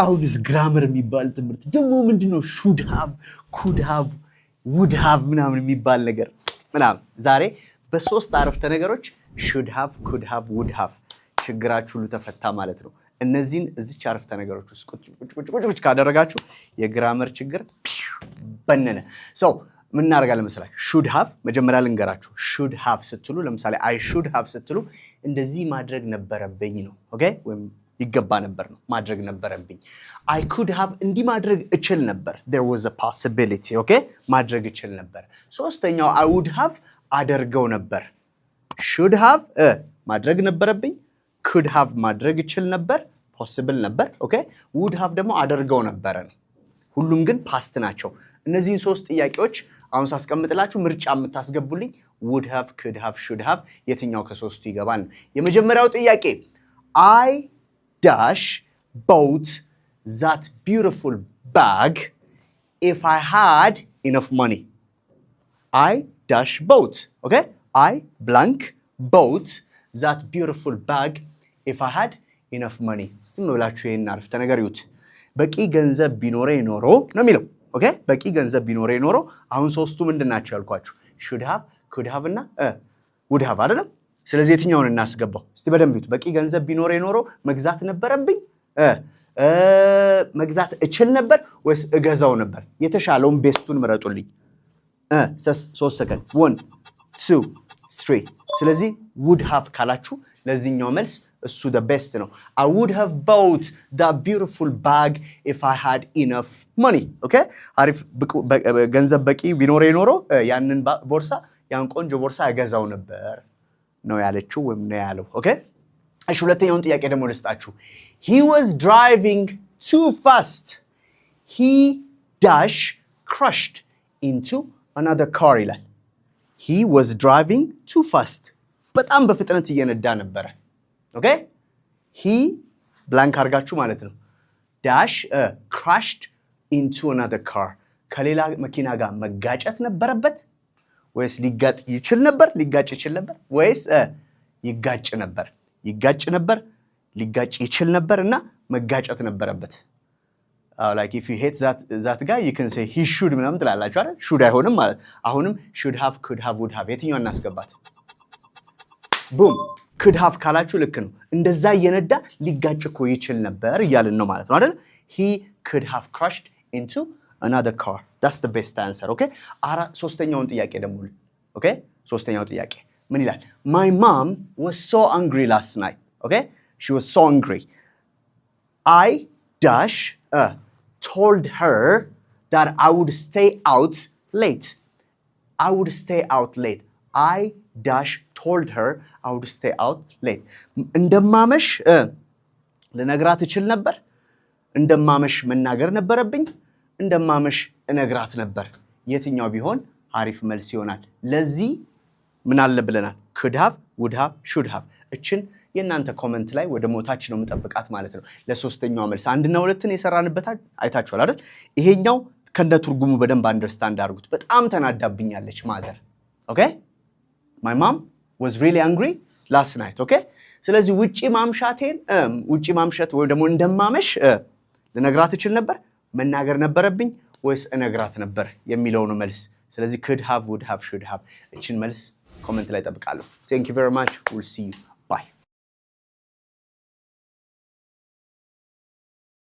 አሁንስ grammar የሚባል ትምህርት ደግሞ ምንድነው should have could have would have ምናምን የሚባል ነገር ምናምን ዛሬ በሶስት አረፍተ ነገሮች should have could have would have ችግራችሁ ሁሉ ተፈታ ማለት ነው እነዚህን እዚች አረፍተ ነገሮች ውስጥ ቁጭ ካደረጋችሁ የግራመር ችግር በነነ so ምን እናደርጋለን መሰላችሁ should have መጀመሪያ ልንገራችሁ should have ስትሉ ለምሳሌ I should have ስትሉ እንደዚህ ማድረግ ነበረብኝ ነው ኦኬ ወይም ይገባ ነበር ነው ማድረግ ነበረብኝ I could have እንዲ ማድረግ እችል ነበር there was a possibility okay ማድረግ እችል ነበር ሶስተኛው I would have አደርገው ነበር should have ማድረግ ነበረብኝ could have ማድረግ እችል ነበር possible ነበር okay would have ደግሞ አደርገው ነበር ነው ሁሉም ግን past ናቸው እነዚህን ሶስት ጥያቄዎች አሁን ሳስቀምጥላችሁ ምርጫ የምታስገቡልኝ would have could have should have የትኛው ከሶስቱ ይገባል የመጀመሪያው ጥያቄ I dash bought that beautiful bag if I had enough money I dash bought okay I blank bought that beautiful bag if I had enough money ዝም ብላችሁ ይሄን አረፍተ ነገር ይዩት በቂ ገንዘብ ቢኖሬ ኖሮ ነው የሚለው ኦኬ በቂ ገንዘብ ቢኖሬ ኖሮ አሁን ሶስቱ ምንድናቸው ያልኳችሁ should have could have እና would have አይደለም ስለዚህ የትኛውን እናስገባው እስቲ በደንብ ይዩት በቂ ገንዘብ ቢኖሬ ኖሮ መግዛት ነበረብኝ መግዛት እችል ነበር ወይስ እገዛው ነበር የተሻለውን ቤስቱን ምረጡልኝ 3 ሰከንድ 1 2 3 ስለዚህ would have ካላችሁ ለዚህኛው መልስ እሱ the best ነው I would have bought that beautiful bag if I had enough money okay አሪፍ ገንዘብ በቂ ቢኖሬ ኖሮ ያንን ቦርሳ ያን ቆንጆ ቦርሳ እገዛው ነበር ነው ያለችው ወይም ነው ያለው okay እሺ ሁለተኛውን ጥያቄ ደግሞ ልስጣችሁ he was driving too fast he dash crashed into another car ይላል he was driving too fast በጣም በፍጥነት እየነዳ ነበር okay he blank አርጋችሁ ማለት ነው dash crashed into another car ከሌላ መኪና ጋር መጋጨት ነበረበት ወይስ ሊጋጭ ይችል ነበር ወይስ ይጋጭ ነበር ሊጋጭ ይችል ነበርና መጋጨት ነበረበት like if you hate that guy you can say he should ምናምን ትላላችሁ አይደል should አይሆንም ማለት አሁንም should have could have would have የትኛው እናስገባት boom could have ካላችሁ ልክ ነው እንደዛ እየነዳ ሊጋጭ እኮ ይችል ነበር ይያልን ነው ማለት ነው አይደል he could have crashed into another car that's the best answer okay ሶስተኛውን ጥያቄ ደግሞ okay ሶስተኛው ጥያቄ ምን ይላል my mom was so angry last night okay she was so angry I dash told her that I would stay out late I dash told her I would stay out late እንደማመሽ ለነግራት እችል ነበር እንደማመሽ መናገር ነበረብኝ እንደማመሽ እነግራት ነበር የትኛው ቢሆን አሪፍ መልስ ይሆናል ለዚህ ምን አለ ብለናል could have would have should have እችን የናንተ ኮሜንት ላይ ወደ ሞታች ነው መጠብቃት ማለት ነው ለሶስተኛው መልስ አንድና ሁለትን የሰራንበት አይታችኋል አይደል ይሄኛው ከንደ ትርጉሙ በደንብ አንደርስታንድ አድርጉት በጣም ተናዳብኛለች ማዘር okay my mom was really angry last night okay ስለዚህ ውጪ ማምሸት ወይ ደግሞ እንደማመሽ ለነግራት እችል ነበር መናገር ነበረብኝ ወይስ እነግራት ነበር የሚለው ነው መልስ ስለዚህ could have would have should have እችን መልስ ኮሜንት ላይ ተጠብቃለሁ thank you very much we'll see you bye